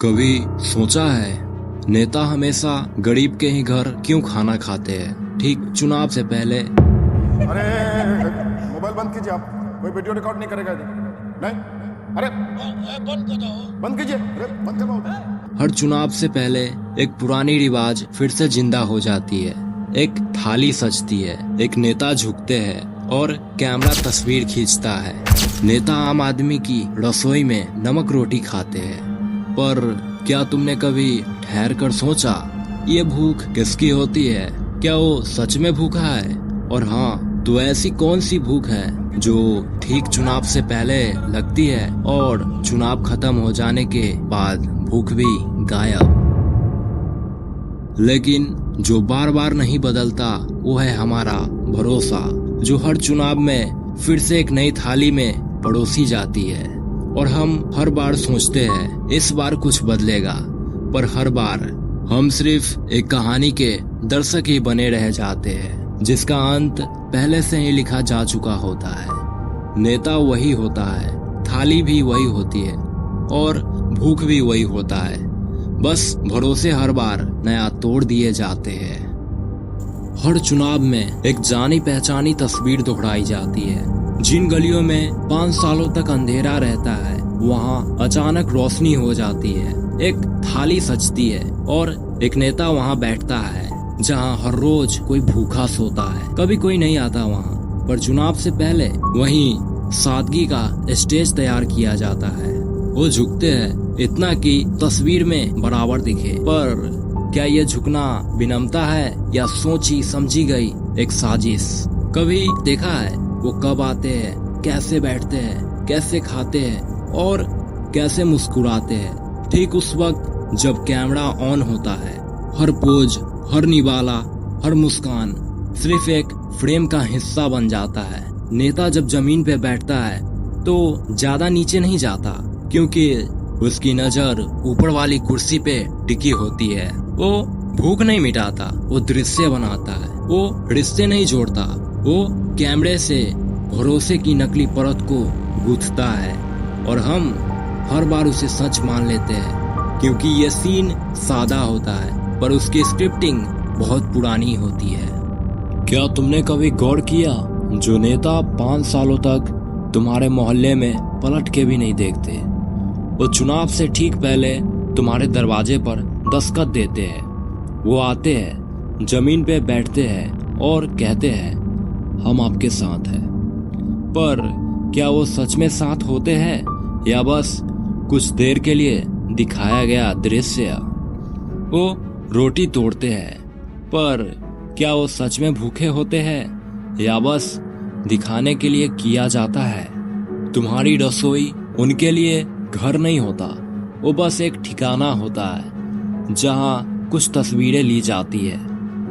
कभी सोचा है नेता हमेशा गरीब के ही घर क्यों खाना खाते हैं? ठीक चुनाव से पहले। अरे मोबाइल बंद कीजिए, आप कोई वीडियो रिकॉर्ड नहीं करेगा इधर। नहीं, अरे बंद कर दो, बंद कीजिए, अरे बंद करवाओ। हर चुनाव से पहले एक पुरानी रिवाज फिर से जिंदा हो जाती है। एक थाली सजती है, एक नेता झुकते हैं और कैमरा तस्वीर खींचता है। नेता आम आदमी की रसोई में नमक रोटी खाते हैं। पर क्या तुमने कभी ठहर कर सोचा ये भूख किसकी होती है? क्या वो सच में भूखा है? और हाँ, तो ऐसी कौन सी भूख है जो ठीक चुनाव से पहले लगती है और चुनाव खत्म हो जाने के बाद भूख भी गायब? लेकिन जो बार बार नहीं बदलता वो है हमारा भरोसा, जो हर चुनाव में फिर से एक नई थाली में परोसी जाती है। और हम हर बार सोचते हैं इस बार कुछ बदलेगा, पर हर बार हम सिर्फ एक कहानी के दर्शक ही बने रह जाते हैं, जिसका अंत पहले से ही लिखा जा चुका होता है। नेता वही होता है, थाली भी वही होती है और भूख भी वही होता है, बस भरोसे हर बार नया तोड़ दिए जाते हैं। हर चुनाव में एक जानी पहचानी तस्वीर दोहराई जाती है। जिन गलियों में 5 सालों तक अंधेरा रहता है, वहाँ अचानक रोशनी हो जाती है। एक थाली सजती है और एक नेता वहाँ बैठता है जहाँ हर रोज कोई भूखा सोता है। कभी कोई नहीं आता वहाँ, पर चुनाव से पहले वहीं सादगी का स्टेज तैयार किया जाता है। वो झुकते हैं इतना कि तस्वीर में बराबर दिखे। पर क्या ये झुकना विनम्रता है या सोची समझी गई एक साजिश? कभी देखा है वो कब आते हैं, कैसे बैठते हैं, कैसे खाते हैं और कैसे मुस्कुराते हैं? ठीक उस वक्त जब कैमरा ऑन होता है। हर पोज, हर निवाला, हर मुस्कान सिर्फ एक फ्रेम का हिस्सा बन जाता है। नेता जब जमीन पे बैठता है तो ज्यादा नीचे नहीं जाता, क्योंकि उसकी नजर ऊपर वाली कुर्सी पे टिकी होती है। वो भूख नहीं मिटाता, वो दृश्य बनाता है। वो रिश्ते नहीं जोड़ता, वो कैमरे से भरोसे की नकली परत को गूंथता है। और हम हर बार उसे सच मान लेते हैं, क्योंकि ये सीन सादा होता है पर उसकी स्क्रिप्टिंग बहुत पुरानी होती है। क्या तुमने कभी गौर किया, जो नेता 5 सालों तक तुम्हारे मोहल्ले में पलट के भी नहीं देखते, वो चुनाव से ठीक पहले तुम्हारे दरवाजे पर दस्तखत देते हैं। वो आते हैं, जमीन पे बैठते हैं और कहते हैं हम आपके साथ हैं। पर क्या वो सच में साथ होते हैं या बस कुछ देर के लिए दिखाया गया दृश्य? वो रोटी तोड़ते हैं, पर क्या वो सच में भूखे होते हैं या बस दिखाने के लिए किया जाता है? तुम्हारी रसोई उनके लिए घर नहीं होता, वो बस एक ठिकाना होता है जहाँ कुछ तस्वीरें ली जाती है,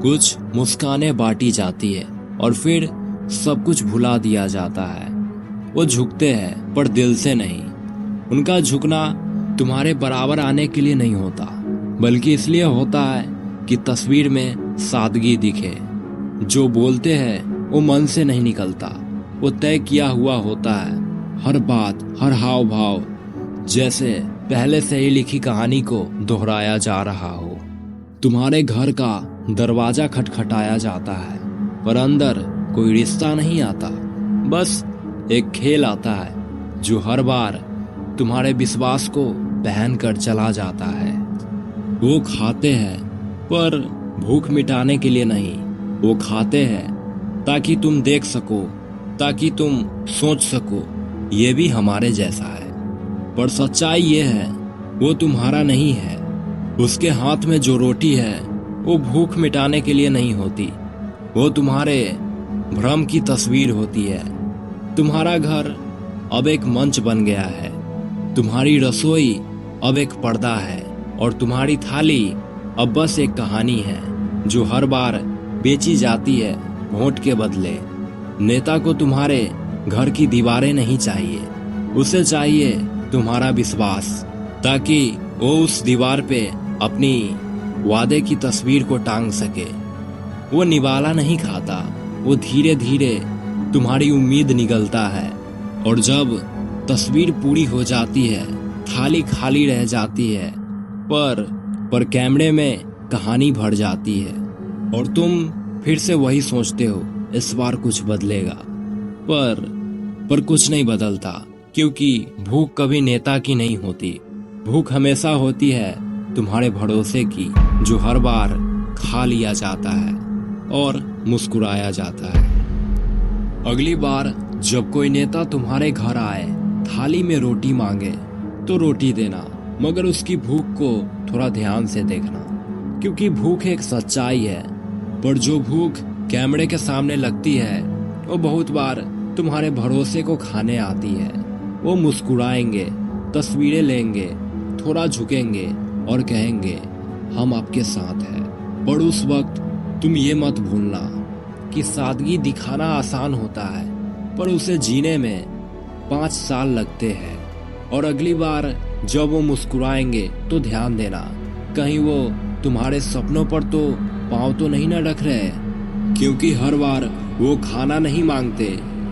कुछ मुस्कानें बांटी जाती है और फिर सब कुछ भुला दिया जाता है। वो झुकते हैं पर दिल से नहीं। उनका झुकना तुम्हारे बराबर आने के लिए नहीं होता, बल्कि इसलिए होता है कि तस्वीर में सादगी दिखे। जो बोलते हैं वो मन से नहीं निकलता, वो तय किया हुआ होता है। हर बात, हर हाव भाव जैसे पहले से ही लिखी कहानी को दोहराया जा रहा हो। तुम्हारे घर का दरवाजा खटखटाया जाता है, पर अंदर कोई रिश्ता नहीं आता, बस एक खेल आता है जो हर बार तुम्हारे विश्वास को पहन कर चला जाता है। वो खाते हैं पर भूख मिटाने के लिए नहीं, वो खाते हैं ताकि तुम देख सको, ताकि तुम सोच सको ये भी हमारे जैसा है। पर सच्चाई ये है वो तुम्हारा नहीं है। उसके हाथ में जो रोटी है वो भूख मिटाने के लिए नहीं होती, वो तुम्हारे भ्रम की तस्वीर होती है। तुम्हारा घर अब एक मंच बन गया है, तुम्हारी रसोई अब एक पर्दा है और तुम्हारी थाली अब बस एक कहानी है जो हर बार बेची जाती है वोट के बदले। नेता को तुम्हारे घर की दीवारें नहीं चाहिए, उसे चाहिए तुम्हारा विश्वास, ताकि वो उस दीवार पे अपनी वादे की तस्वीर को टांग सके। वो निवाला नहीं खाता, वो धीरे धीरे तुम्हारी उम्मीद निगलता है। और जब तस्वीर पूरी हो जाती है, थाली खाली रह जाती है, पर कैमरे में कहानी भर जाती है और तुम फिर से वही सोचते हो इस बार कुछ बदलेगा, पर कुछ नहीं बदलता, क्योंकि भूख कभी नेता की नहीं होती। भूख हमेशा होती है तुम्हारे भरोसे की, जो हर बार खा लिया जाता है और मुस्कुराया जाता है। अगली बार जब कोई नेता तुम्हारे घर आए, थाली में रोटी मांगे तो रोटी देना, मगर उसकी भूख को थोड़ा ध्यान से देखना, क्योंकि भूख एक सच्चाई है। पर जो भूख कैमरे के सामने लगती है वो बहुत बार तुम्हारे भरोसे को खाने आती है। वो मुस्कुराएंगे, तस्वीरें लेंगे, थोड़ा झुकेंगे और कहेंगे हम आपके साथ हैं। पर उस वक्त तुम ये मत भूलना कि सादगी दिखाना आसान होता है, पर उसे जीने में 5 साल लगते हैं। और अगली बार जब वो मुस्कुराएंगे तो ध्यान देना, कहीं वो तुम्हारे सपनों पर तो पाँव तो नहीं न रख रहे, क्योंकि हर बार वो खाना नहीं मांगते,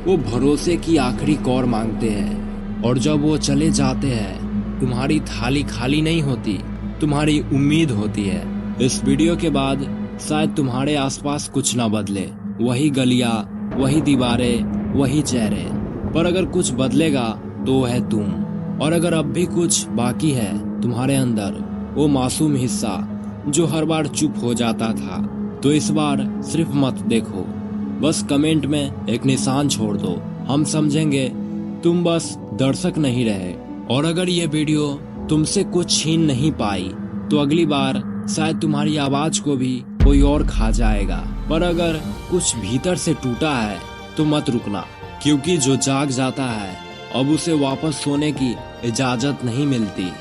वो भरोसे की आखिरी कौर मांगते हैं। और जब वो चले जाते हैं, तुम्हारी थाली खाली नहीं होती, तुम्हारी उम्मीद होती है। इस वीडियो के बाद शायद तुम्हारे आसपास कुछ ना बदले, वही गलियां, वही दीवारें, वही चेहरे, पर अगर कुछ बदलेगा तो है तुम। और अगर अब भी कुछ बाकी है तुम्हारे अंदर, वो मासूम हिस्सा जो हर बार चुप हो जाता था, तो इस बार सिर्फ मत देखो, बस कमेंट में एक निशान छोड़ दो। हम समझेंगे तुम बस दर्शक नहीं रहे। और अगर ये वीडियो तुमसे कुछ छीन नहीं पाई तो अगली बार शायद तुम्हारी आवाज को भी कोई और खा जाएगा। पर अगर कुछ भीतर से टूटा है तो मत रुकना, क्योंकि जो जाग जाता है अब उसे वापस सोने की इजाजत नहीं मिलती।